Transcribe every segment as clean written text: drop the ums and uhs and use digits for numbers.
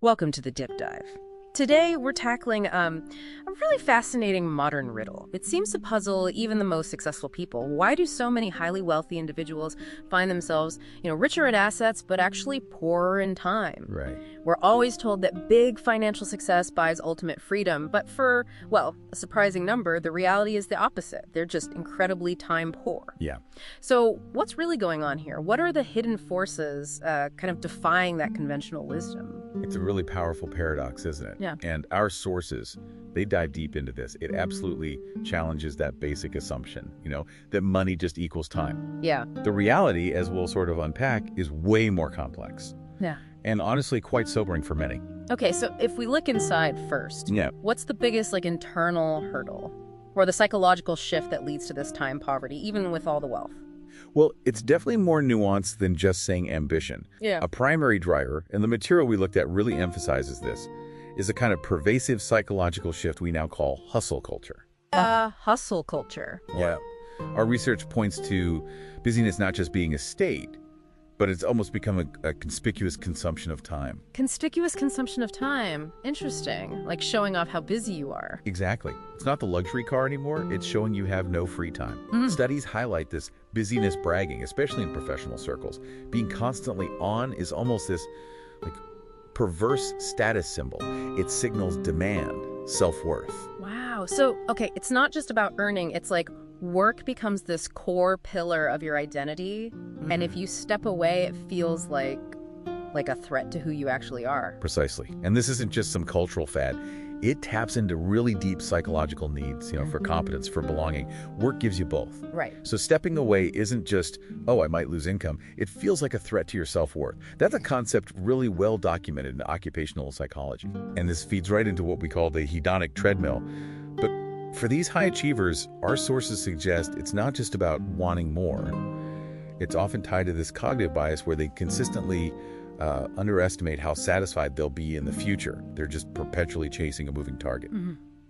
Welcome to the Dip Dive. Today, we're tackling a really fascinating modern riddle. It seems to puzzle even the most successful people. Why do so many highly wealthy individuals find themselves, richer in assets, but actually poorer in time? Right. We're always told that big financial success buys ultimate freedom, but for, well, a surprising number, the reality is the opposite. They're just incredibly time poor. Yeah. So what's really going on here? What are the hidden forces kind of defying that conventional wisdom? It's a really powerful paradox, isn't it? Yeah. And our sources, they dive deep into this. It absolutely challenges that basic assumption, that money just equals time. Yeah. The reality, as we'll sort of unpack, is way more complex. Yeah. And honestly, quite sobering for many. Okay, so if we look inside first, Yeah. what's the biggest internal hurdle or the psychological shift that leads to this time poverty, even with all the wealth? Well, it's definitely more nuanced than just saying ambition. Yeah. A primary driver, and the material we looked at really emphasizes this, is a kind of pervasive psychological shift we now call hustle culture. Hustle culture. Yeah. Our research points to busyness not just being a state, but it's almost become a conspicuous consumption of time. Conspicuous consumption of time. Interesting. Like showing off how busy you are. Exactly. It's not the luxury car anymore. It's showing you have no free time. Studies highlight this busyness bragging, especially in professional circles. Being constantly on is almost this perverse status symbol. It signals demand, self-worth. Wow. So, okay, it's not just about earning. It's like work becomes this core pillar of your identity. And if you step away, it feels like a threat to who you actually are. Precisely. And this isn't just some cultural fad. It taps into really deep psychological needs, for competence, for belonging. Work gives you both. Right. So stepping away isn't just, oh, I might lose income. It feels like a threat to your self-worth. That's a concept really well documented in occupational psychology. And this feeds right into what we call the hedonic treadmill. But for these high achievers, our sources suggest it's not just about wanting more. It's often tied to this cognitive bias where they consistently underestimate how satisfied they'll be in the future. They're just perpetually chasing a moving target.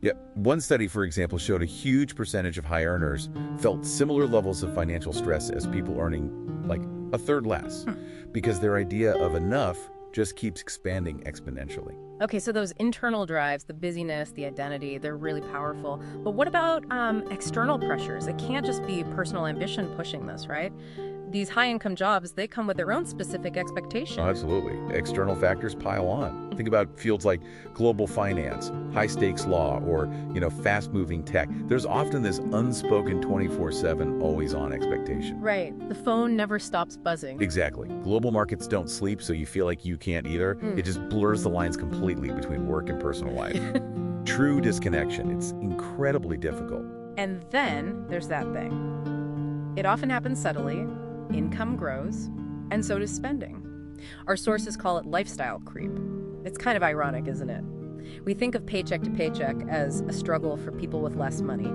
Yeah. One study, for example, showed a huge percentage of high earners felt similar levels of financial stress as people earning like a third less, because their idea of enough just keeps expanding exponentially. Okay, so those internal drives, the busyness, the identity, they're really powerful. But what about external pressures? It can't just be personal ambition pushing this, right? These high-income jobs, they come with their own specific expectations. Oh, absolutely. External factors pile on. Think about fields like global finance, high-stakes law, or, fast-moving tech. There's often this unspoken 24/7 always-on expectation. Right. The phone never stops buzzing. Exactly. Global markets don't sleep, so you feel like you can't either. It just blurs the lines completely between work and personal life. True disconnection. It's incredibly difficult. And then there's that thing. It often happens subtly. Income grows, and so does spending. Our sources call it lifestyle creep. It's kind of ironic, isn't it? We think of paycheck to paycheck as a struggle for people with less money.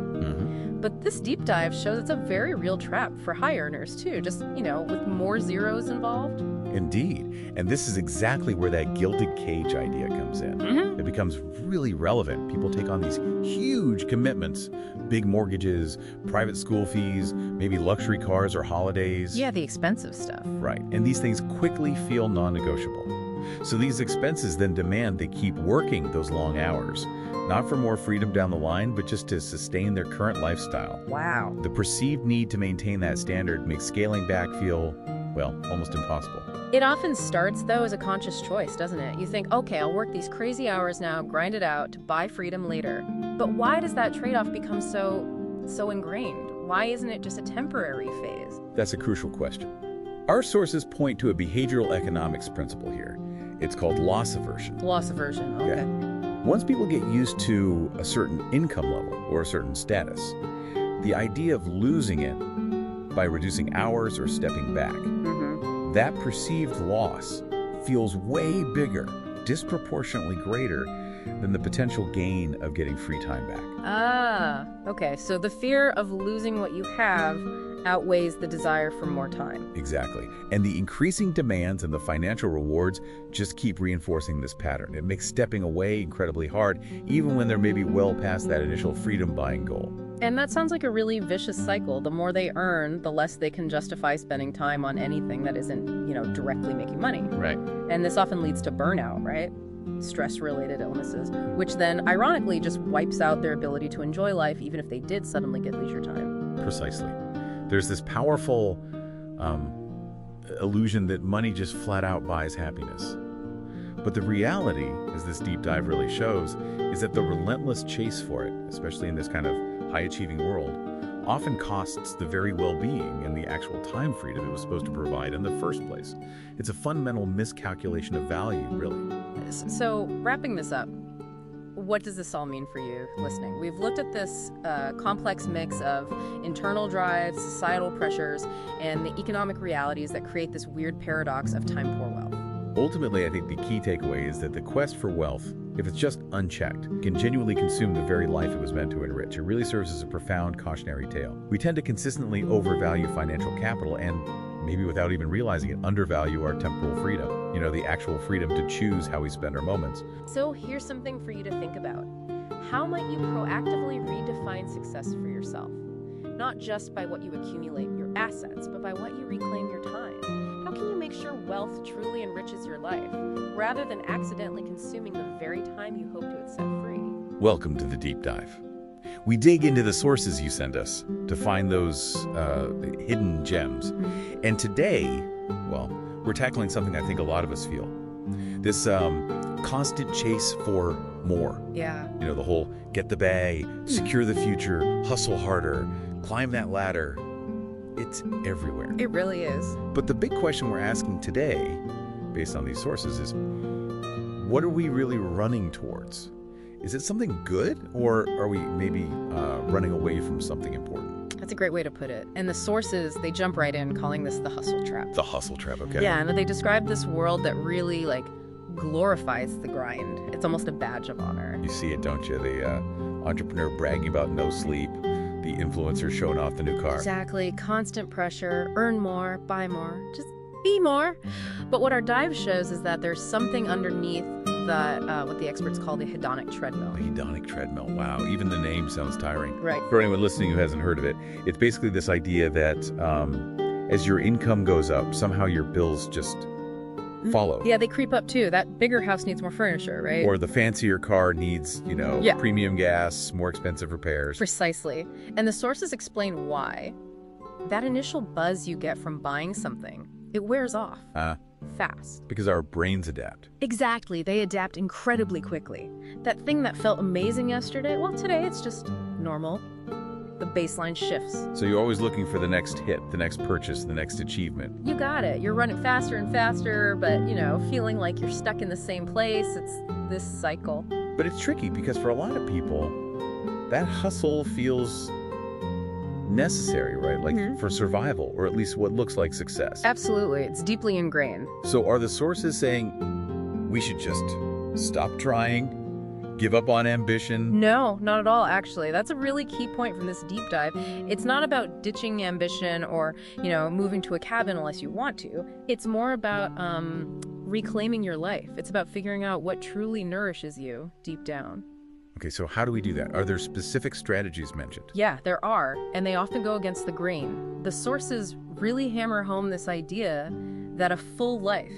But this deep dive shows it's a very real trap for high earners, too, just, with more zeros involved. Indeed. And this is exactly where that gilded cage idea comes in. It becomes really relevant. People take on these huge commitments, big mortgages, private school fees, maybe luxury cars or holidays. Yeah, the expensive stuff. Right. And these things quickly feel non-negotiable. So these expenses then demand they keep working those long hours, not for more freedom down the line, but just to sustain their current lifestyle. Wow. The perceived need to maintain that standard makes scaling back feel, well, almost impossible. It often starts, though, as a conscious choice, doesn't it? You think, okay, I'll work these crazy hours now, grind it out to buy freedom later. But why does that trade-off become so ingrained? Why isn't it just a temporary phase? That's a crucial question. Our sources point to a behavioral economics principle here. It's called loss aversion. Loss aversion, okay. Yeah. Once people get used to a certain income level or a certain status, the idea of losing it by reducing hours or stepping back, that perceived loss feels way bigger, disproportionately greater than the potential gain of getting free time back. Ah, okay. So the fear of losing what you have outweighs the desire for more time. Exactly. And the increasing demands and the financial rewards just keep reinforcing this pattern. It makes stepping away incredibly hard, even when they're maybe well past that initial freedom-buying goal. And that sounds like a really vicious cycle. The more they earn, the less they can justify spending time on anything that isn't, directly making money. Right. And this often leads to burnout, right? stress-related illnesses, which then, ironically, just wipes out their ability to enjoy life even if they did suddenly get leisure time. Precisely. There's this powerful illusion that money just flat out buys happiness. But the reality, as this deep dive really shows, is that the relentless chase for it, especially in this kind of high-achieving world, often costs the very well-being and the actual time freedom it was supposed to provide in the first place. It's a fundamental miscalculation of value, really. So, wrapping this up, what does this all mean for you listening? We've looked at this complex mix of internal drives, societal pressures, and the economic realities that create this weird paradox of time-poor wealth. Ultimately, I think the key takeaway is that the quest for wealth, if it's just unchecked, can genuinely consume the very life it was meant to enrich. It really serves as a profound cautionary tale. We tend to consistently overvalue financial capital and, maybe without even realizing it, undervalue our temporal freedom. You know, the actual freedom to choose how we spend our moments. So here's something for you to think about. How might you proactively redefine success for yourself? Not just by what you accumulate your assets, but by what you reclaim your time. How can you make sure wealth truly enriches your life, rather than accidentally consuming the very time you hope to have set free? Welcome to the Deep Dive. We dig into the sources you send us to find those hidden gems. And today, well, we're tackling something I think a lot of us feel. This constant chase for more. Yeah. You know, the whole get the bag, secure the future, hustle harder, climb that ladder. It's everywhere. It really is. But the big question we're asking today, based on these sources, is what are we really running towards? Is it something good, or are we maybe running away from something important? That's a great way to put it. And the sources, they jump right in calling this the hustle trap. The hustle trap, okay. Yeah, and they describe this world that really, glorifies the grind. It's almost a badge of honor. You see it, don't you? The entrepreneur bragging about no sleep, the influencer showing off the new car. Exactly. Constant pressure, earn more, buy more, just be more. But what our dive shows is that there's something underneath that, what the experts call the hedonic treadmill. The hedonic treadmill. Wow, even the name sounds tiring. Right. For anyone listening who hasn't heard of it, it's basically this idea that as your income goes up, somehow your bills just follow. Yeah, they creep up too. That bigger house needs more furniture, right? Or the fancier car needs, premium gas, more expensive repairs. Precisely. And the sources explain why. That initial buzz you get from buying something, it wears off. Fast. Because our brains adapt. Exactly. They adapt incredibly quickly. That thing that felt amazing yesterday, well, today it's just normal. The baseline shifts. So you're always looking for the next hit, the next purchase, the next achievement. You got it. You're running faster and faster, but, feeling like you're stuck in the same place. It's this cycle. But it's tricky because for a lot of people, that hustle feels necessary, right? Like for survival, or at least what looks like success. Absolutely. It's deeply ingrained. So are the sources saying we should just stop trying? Give up on ambition? No, not at all, actually. That's a really key point from this deep dive. It's not about ditching ambition or, moving to a cabin unless you want to. It's more about reclaiming your life. It's about figuring out what truly nourishes you deep down. Okay, so how do we do that? Are there specific strategies mentioned? Yeah, there are, and they often go against the grain. The sources really hammer home this idea that a full life,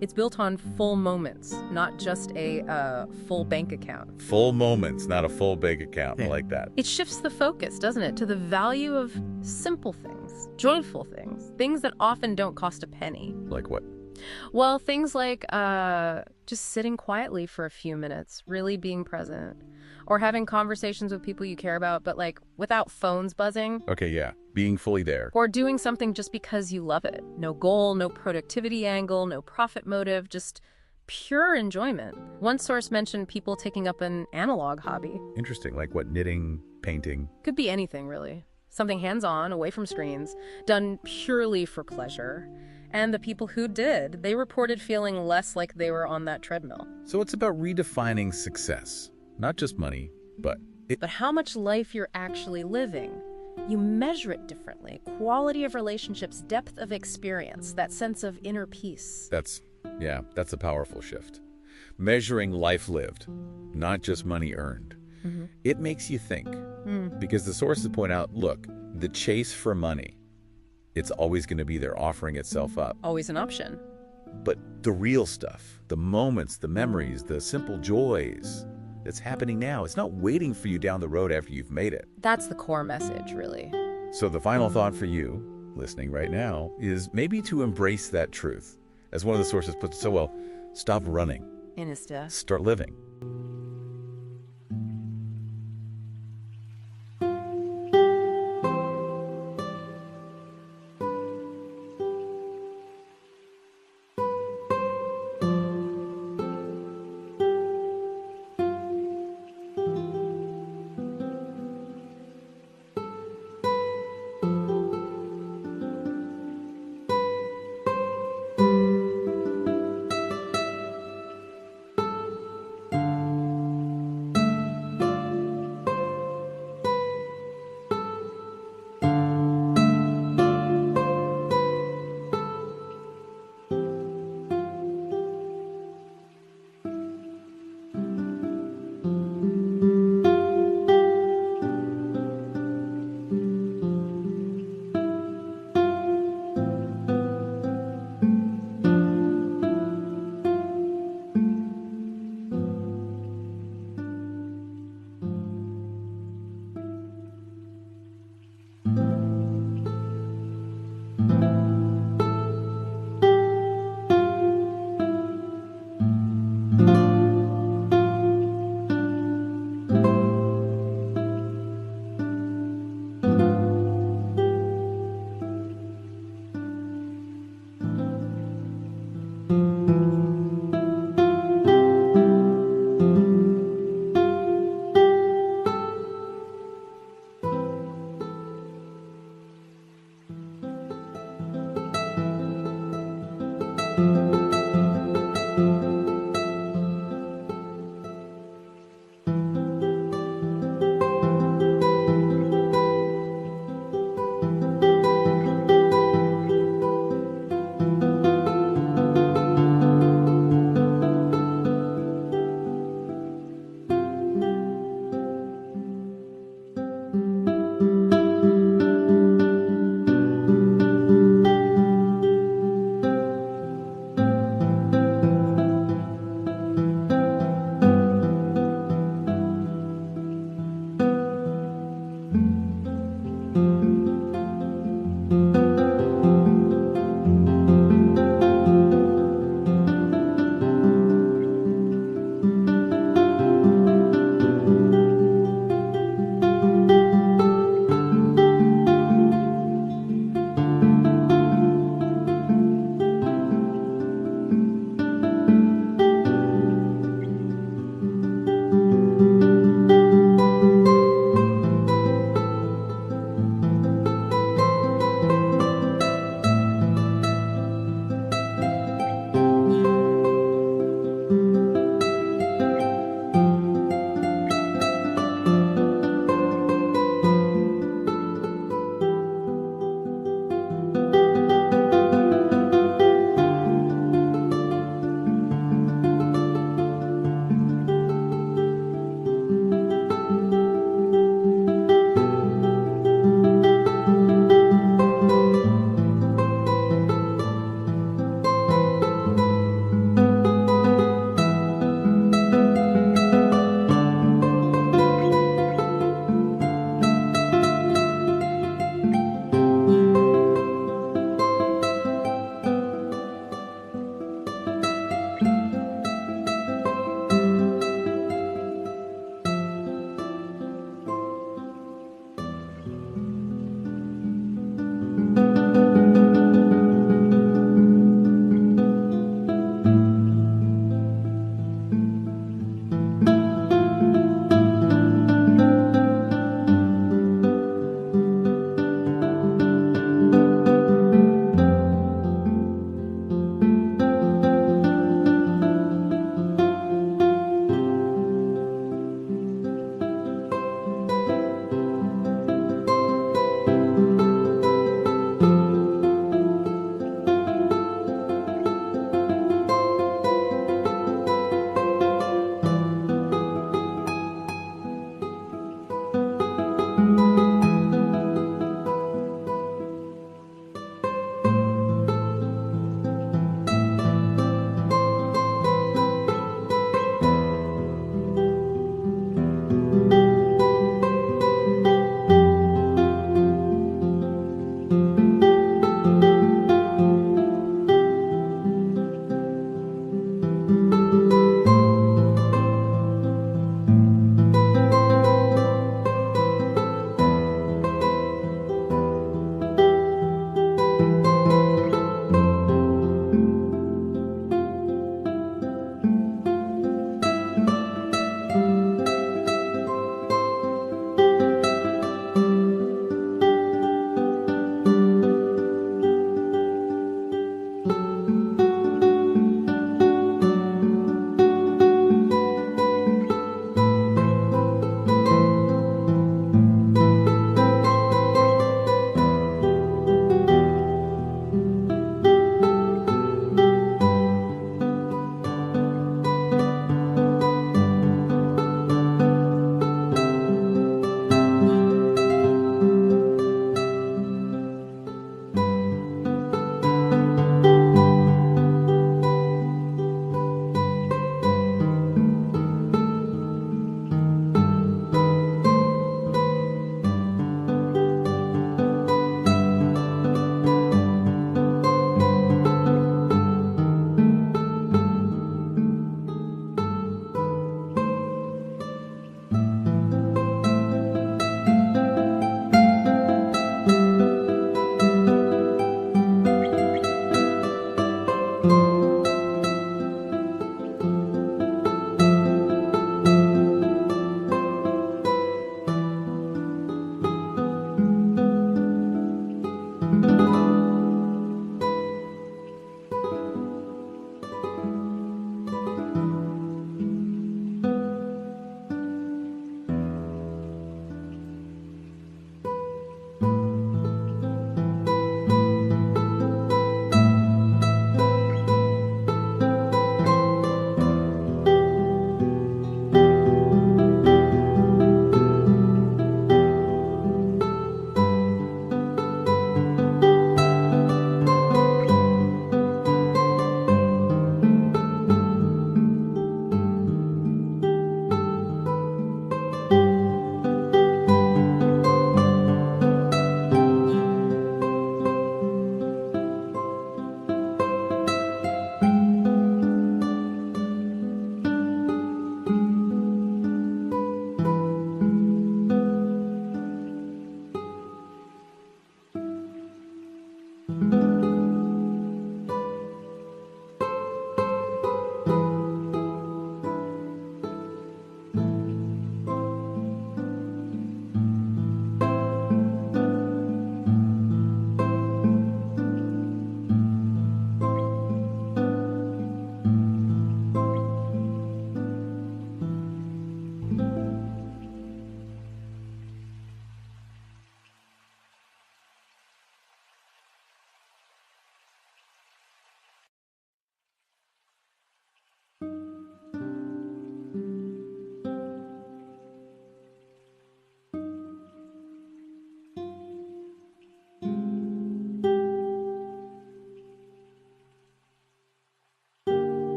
it's built on full moments, not just a full bank account. Full moments, not a full bank account. I like that. It shifts the focus, doesn't it, to the value of simple things, joyful things, things that often don't cost a penny. Like what? Well, things like just sitting quietly for a few minutes, really being present, or having conversations with people you care about, but without phones buzzing. Okay, yeah, being fully there. Or doing something just because you love it. No goal, no productivity angle, no profit motive, just pure enjoyment. One source mentioned people taking up an analog hobby. Interesting, like what, knitting, painting? Could be anything, really. Something hands-on, away from screens, done purely for pleasure. And the people who did, they reported feeling less like they were on that treadmill. So it's about redefining success. Not just money, but how much life you're actually living. You measure it differently. Quality of relationships, depth of experience, that sense of inner peace. That's a powerful shift. Measuring life lived, not just money earned. It makes you think. Because the sources point out, look, the chase for money, it's always going to be there offering itself up. Always an option. But the real stuff, the moments, the memories, the simple joys, that's happening now. It's not waiting for you down the road after you've made it. That's the core message, really. So the final thought for you, listening right now, is maybe to embrace that truth. As one of the sources puts it so well, stop running. Inista. Start living.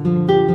soon.